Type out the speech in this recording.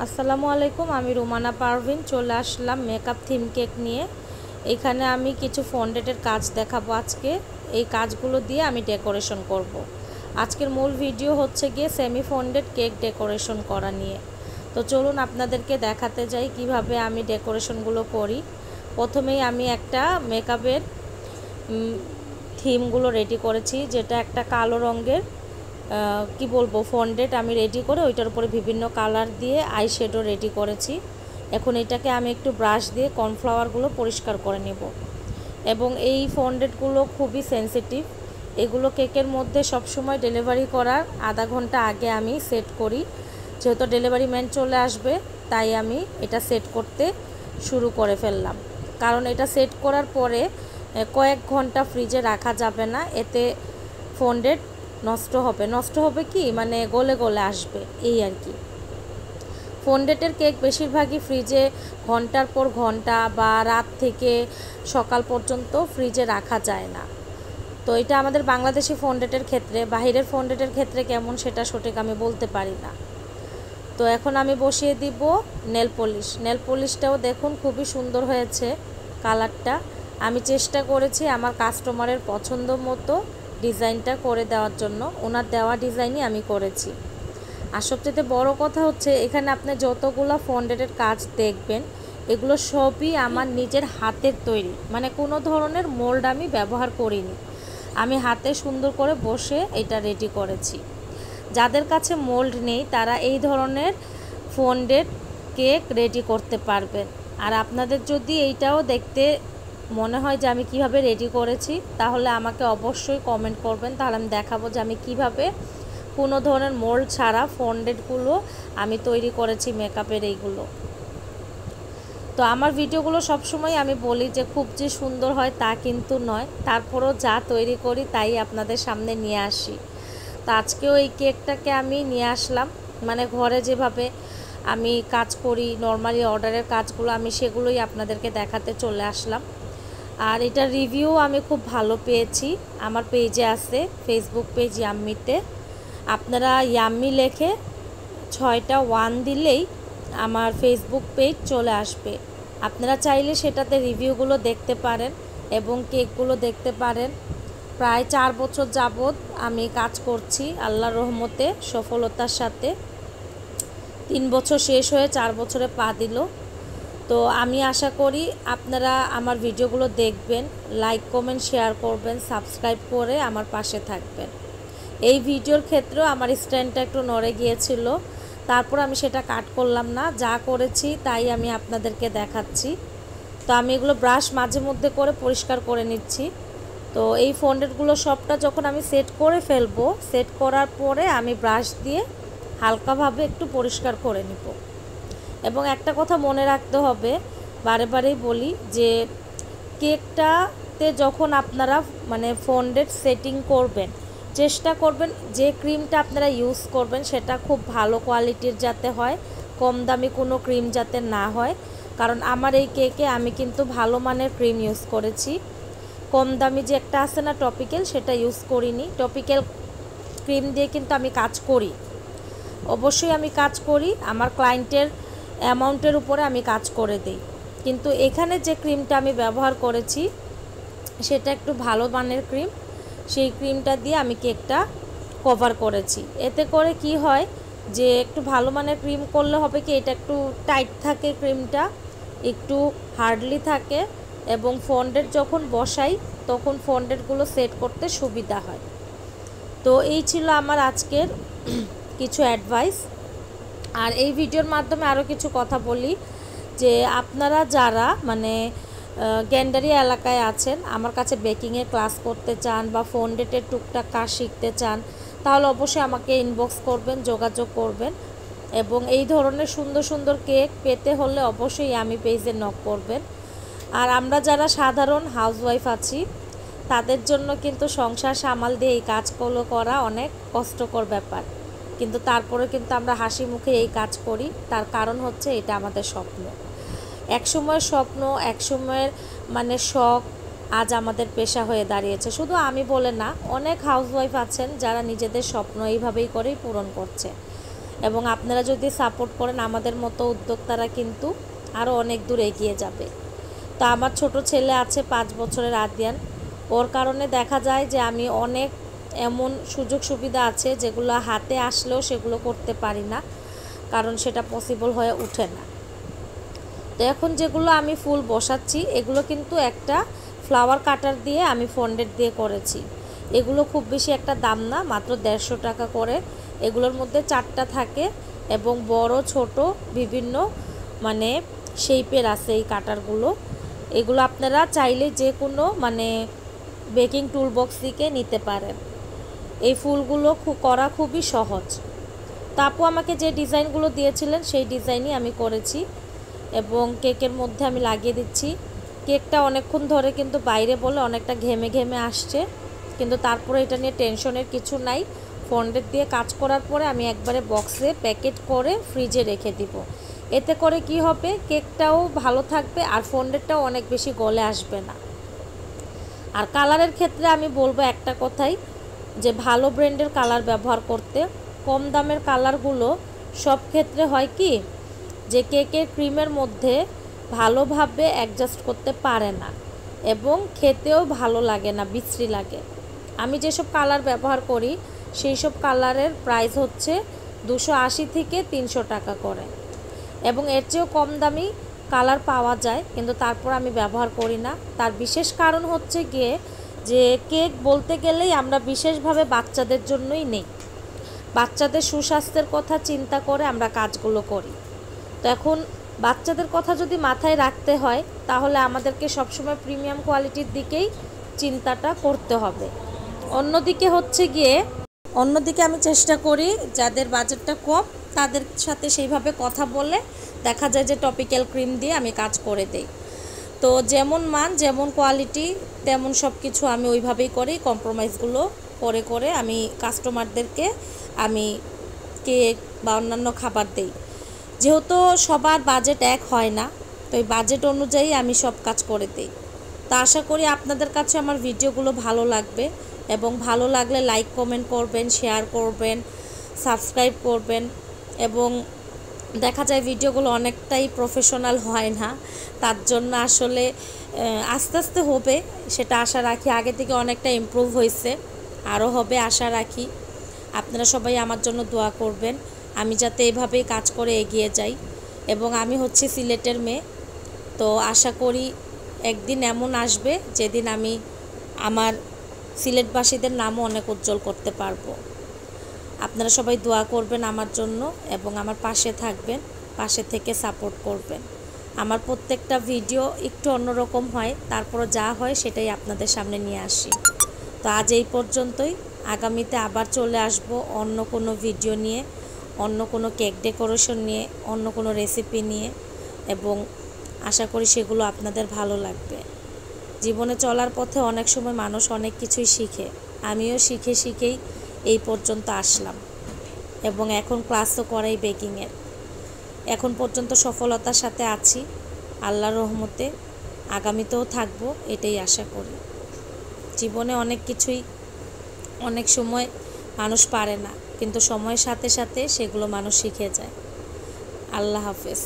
আসসালামু আলাইকুম, আমি রুমানা পারভিন চলে আসলাম মেকআপ থিম কেক নিয়ে। এখানে আমি কিছু ফন্ডেটের কাজ দেখাবো আজকে। এই কাজগুলো দিয়ে আমি ডেকোরেশন করব। আজকের মূল ভিডিও হচ্ছে গিয়ে সেমি ফন্ডেড কেক ডেকোরেশন করা নিয়ে। তো চলুন আপনাদেরকে দেখাতে যাই কিভাবে আমি ডেকোরেশনগুলো করি। প্রথমেই আমি একটা মেকআপের থিমগুলো রেডি করেছি, যেটা একটা কালো রঙের কি বলবো ফন্ডেট আমি রেডি করে ওইটার উপরে বিভিন্ন কালার দিয়ে আই শ্যাডো রেডি করেছি। এখন এটাকে আমি একটু ব্রাশ দিয়ে কর্নফ্লাওয়ারগুলো পরিষ্কার করে নেব। এবং এই ফন্ডেটগুলো খুবই সেন্সিটিভ, এগুলো কেকের মধ্যে সবসময় ডেলিভারি করার আধা ঘন্টা আগে আমি সেট করি। যেহেতু ডেলিভারি ম্যান চলে আসবে, তাই আমি এটা সেট করতে শুরু করে ফেললাম। কারণ এটা সেট করার পরে কয়েক ঘন্টা ফ্রিজে রাখা যাবে না, এতে ফন্ডেট নষ্ট হবে কি মানে গলে গলে আসবে, এই আর কি। ফন্ডেটের কেক বেশিরভাগই ফ্রিজে ঘন্টার পর ঘন্টা বা রাত থেকে সকাল পর্যন্ত ফ্রিজে রাখা যায় না। তো এটা আমাদের বাংলাদেশি ফন্ডেটের ক্ষেত্রে, বাহিরের ফন্ডেটের ক্ষেত্রে কেমন সেটা সঠিক আমি বলতে পারি না। তো এখন আমি বসিয়ে দিব নেল পলিশ। নেল পলিশটাও দেখুন খুবই সুন্দর হয়েছে কালারটা। আমি চেষ্টা করেছি আমার কাস্টমারের পছন্দ মতো ডিজাইনটা করে দেওয়ার জন্য, ওনার দেওয়া ডিজাইনই আমি করেছি। আর সবচেয়ে বড় কথা হচ্ছে এখানে আপনি যতগুলো ফন্ডেটের কাজ দেখবেন এগুলো সবই আমার নিজের হাতের তৈরি, মানে কোনো ধরনের মোল্ড আমি ব্যবহার করিনি। আমি হাতে সুন্দর করে বসে এটা রেডি করেছি। যাদের কাছে মোল্ড নেই তারা এই ধরনের ফন্ডেড কেক রেডি করতে পারবেন। আর আপনাদের যদি এইটাও দেখতে মনে হয় যে আমি কিভাবে রেডি করেছি, তাহলে আমাকে অবশ্যই কমেন্ট করবেন, তাহলে আমি দেখাবো যে আমি কিভাবে কোনো ধরনের মোল্ড ছাড়া ফন্ডেডগুলো আমি তৈরি করেছি মেকআপের এইগুলো। তো আমার ভিডিওগুলো সবসময় আমি বলি যে খুব যে সুন্দর হয় তা কিন্তু নয়, তারপরেও যা তৈরি করি তাই আপনাদের সামনে নিয়ে আসি। তো আজকেও এই কেকটাকে আমি নিয়ে আসলাম, মানে ঘরে যেভাবে আমি কাজ করি নর্মালি অর্ডারের কাজগুলো আমি সেগুলোই আপনাদেরকে দেখাতে চলে আসলাম। আর এটার রিভিউ আমি খুব ভালো পেয়েছি, আমার পেজে আছে, ফেসবুক পেজ ইয়াম্মিতে। আপনারা ইয়াম্মি লেখে 6টা 1 দিলেই আমার ফেসবুক পেজ চলে আসবে। আপনারা চাইলে সেটাতে রিভিউগুলো দেখতে পারেন এবং কেকগুলো দেখতে পারেন। প্রায় 4 বছর যাবৎ আমি কাজ করছি আল্লাহর রহমতে সফলতার সাথে। 3 বছর শেষ হয়ে 4 বছরে পা দিল। তো আমি আশা করি আপনারা আমার ভিডিওগুলো দেখবেন, লাইক কমেন্ট শেয়ার করবেন, সাবস্ক্রাইব করে আমার পাশে থাকবেন। এই ভিডিওর ক্ষেত্রেও আমার স্ট্যান্ডটা একটু নড়ে গিয়েছিল, তারপর আমি সেটা কাট করলাম না, যা করেছি তাই আমি আপনাদেরকে দেখাচ্ছি। তো আমি এগুলো ব্রাশ মাঝে মধ্যে করে পরিষ্কার করে নিচ্ছি। তো এই ফন্ডেটগুলো সবটা যখন আমি সেট করে ফেলবো, সেট করার পরে আমি ব্রাশ দিয়ে হালকাভাবে একটু পরিষ্কার করে নিব। এবং একটা কথা মনে রাখতে হবে, বারে বারেই বলি যে কেকটাতে যখন আপনারা মানে ফন্ডেট সেটিং করবেন, চেষ্টা করবেন যে ক্রিমটা আপনারা ইউজ করবেন সেটা খুব ভালো কোয়ালিটির যাতে হয়, কম দামি কোনো ক্রিম যাতে না হয়। কারণ আমার এই কেকে আমি কিন্তু ভালো মানের ক্রিম ইউজ করেছি, কম দামি যে একটা আছে না টপিক্যাল, সেটা ইউজ করিনি। টপিক্যাল ক্রিম দিয়ে কিন্তু আমি কাজ করি, অবশ্যই আমি কাজ করি, আমার ক্লায়েন্টের অ্যামাউন্টের উপরে আমি কাজ করে দিই। কিন্তু এখানে যে ক্রিমটা আমি ব্যবহার করেছি সেটা একটু ভালো মানের ক্রিম, সেই ক্রিমটা দিয়ে আমি কেকটা কভার করেছি। এতে করে কি হয় যে একটু ভালো মানের ক্রিম করলে হবে কি এটা একটু টাইট থাকে, ক্রিমটা একটু হার্ডলি থাকে এবং ফন্ডেট যখন বসাই তখন ফন্ডেটগুলো সেট করতে সুবিধা হয়। তো এই ছিল আমার আজকের কিছু অ্যাডভাইস। আর এই ভিডিওর মাধ্যমে আরও কিছু কথা বলি যে আপনারা যারা মানে গ্যান্ডারিয়া এলাকায় আছেন, আমার কাছে বেকিংয়ের ক্লাস করতে চান বা ফন্ডেটের টুকটাক কাজ শিখতে চান, তাহলে অবশ্যই আমাকে ইনবক্স করবেন, যোগাযোগ করবেন। এবং এই ধরনের সুন্দর সুন্দর কেক পেতে হলে অবশ্যই আমি পেজে নক করবেন। আর আমরা যারা সাধারণ হাউসওয়াইফ আছি তাদের জন্য কিন্তু সংসার সামাল দিয়ে এই কাজগুলো করা অনেক কষ্টকর ব্যাপার, কিন্তু তারপরে কিন্তু আমরা হাসি মুখে এই কাজ করি। তার কারণ হচ্ছে এটা আমাদের স্বপ্ন, একসময়ের স্বপ্ন, একসময়ের মানে শখ, আজ আমাদের পেশা হয়ে দাঁড়িয়েছে। শুধু আমি বলে না, অনেক হাউসওয়াইফ আছেন যারা নিজেদের স্বপ্ন এইভাবেই করেই পূরণ করছে। এবং আপনারা যদি সাপোর্ট করেন আমাদের মতো উদ্যোক্তারা কিন্তু আরও অনেক দূর এগিয়ে যাবে। তো আমার ছোট ছেলে আছে 5 বছরের আদিয়ান, ওর কারণে দেখা যায় যে আমি অনেক এমন সুযোগ সুবিধা আছে যেগুলো হাতে আসলেও সেগুলো করতে পারি না, কারণ সেটা পসিবল হয়ে ওঠে না। তো এখন যেগুলো আমি ফুল বসাচ্ছি এগুলো কিন্তু একটা ফ্লাওয়ার কাটার দিয়ে আমি ফন্ডেড দিয়ে করেছি। এগুলো খুব বেশি একটা দাম না, মাত্র 150 টাকা করে। এগুলোর মধ্যে 4টা থাকে এবং বড় ছোট বিভিন্ন মানে শেপের আছে এই কাটারগুলো। এগুলো আপনারা চাইলে যে কোনো মানে বেকিং টুল বক্স থেকে নিতে পারেন। এই ফুলগুলো করা খুবই সহজ। তো আপু আমাকে যে ডিজাইনগুলো দিয়েছিলেন সেই ডিজাইনই আমি করেছি এবং কেকের মধ্যে আমি লাগিয়ে দিচ্ছি। কেকটা অনেকক্ষণ ধরে কিন্তু বাইরে বলে অনেকটা ঘেমে ঘেমে আসছে, কিন্তু তারপরে এটা নিয়ে টেনশনের কিছু নাই। ফন্ডেড দিয়ে কাজ করার পরে আমি একবারে বক্সে প্যাকেট করে ফ্রিজে রেখে দিব। এতে করে কি হবে, কেকটাও ভালো থাকবে আর ফন্ডেডটাও অনেক বেশি গলে আসবে না। আর কালারের ক্ষেত্রে আমি বলবো একটা কথাই, যে ভালো ব্র্যান্ডের কালার ব্যবহার করতে। কম দামের কালারগুলো সব ক্ষেত্রে হয় কি যে কেকের ক্রিমের মধ্যে ভালোভাবে অ্যাডজাস্ট করতে পারে না এবং খেতেও ভালো লাগে না, বিশ্রী লাগে। আমি যেসব কালার ব্যবহার করি সেই সব কালারের প্রাইস হচ্ছে 280 থেকে 300 টাকা করে, এবং এর চেয়েও কম দামি কালার পাওয়া যায়, কিন্তু তারপর আমি ব্যবহার করি না। তার বিশেষ কারণ হচ্ছে গিয়ে যে কেক বলতে গেলেই আমরা বিশেষভাবে বাচ্চাদের জন্যই নেই, বাচ্চাদের সুস্বাস্থ্যের কথা চিন্তা করে আমরা কাজগুলো করি। তো এখন বাচ্চাদের কথা যদি মাথায় রাখতে হয় তাহলে আমাদেরকে সবসময় প্রিমিয়াম কোয়ালিটির দিকেই চিন্তাটা করতে হবে। অন্যদিকে আমি চেষ্টা করি যাদের বাজেটটা কম তাদের সাথে সেইভাবে কথা বলে দেখা যায় যে টপিক্যাল ক্রিম দিয়ে আমি কাজ করে দেই। তো যেমন মান যেমন কোয়ালিটি তেমন সব কিছু আমি ওইভাবেই করি, কম্প্রোমাইজগুলো করে আমি কাস্টমারদেরকে আমি কেক বা অন্যান্য খাবার দেই। যেহেতু সবার বাজেট এক হয় না, তো এই বাজেট অনুযায়ী আমি সব কাজ করে দিই। তো আশা করি আপনাদের কাছে আমার ভিডিওগুলো ভালো লাগবে, এবং ভালো লাগলে লাইক কমেন্ট করবেন, শেয়ার করবেন, সাবস্ক্রাইব করবেন। এবং দেখা যায় ভিডিওগুলো অনেকটাই প্রফেশনাল হয় না, তার জন্য আসলে আস্তে আস্তে হবে সেটা আশা রাখি। আগে থেকে অনেকটা ইমপ্রুভ হয়েছে, আরও হবে আশা রাখি। আপনারা সবাই আমার জন্য দোয়া করবেন আমি যাতে এভাবেই কাজ করে এগিয়ে যাই। এবং আমি হচ্ছে সিলেটের মেয়ে, তো আশা করি একদিন এমন আসবে যেদিন আমি আমার সিলেটবাসীদের নামও অনেক উজ্জ্বল করতে পারবো। আপনারা সবাই দোয়া করবেন আমার জন্য এবং আমার পাশে থাকবেন, পাশে থেকে সাপোর্ট করবেন। আমার প্রত্যেকটা ভিডিও একটু অন্যরকম হয়, তারপরও যা হয় সেটাই আপনাদের সামনে নিয়ে আসি। তো আজ এই পর্যন্তই, আগামীতে আবার চলে আসব অন্য কোনো ভিডিও নিয়ে, অন্য কোনো কেক ডেকোরেশন নিয়ে, অন্য কোনো রেসিপি নিয়ে, এবং আশা করি সেগুলো আপনাদের ভালো লাগবে। জীবনে চলার পথে অনেক সময় মানুষ অনেক কিছুই শিখে, আমিও শিখেই এই পর্যন্ত আসলাম এবং এখন ক্লাসও করাই বেকিংয়ের। এখন পর্যন্ত সফলতার সাথে আছি, আল্লাহর রহমতে আগামীতেও থাকবো, এটাই আশা করি। জীবনে অনেক কিছুই অনেক সময় মানুষ পারে না, কিন্তু সময়ের সাথে সাথে সেগুলো মানুষ শিখে যায়। আল্লাহ হাফেজ।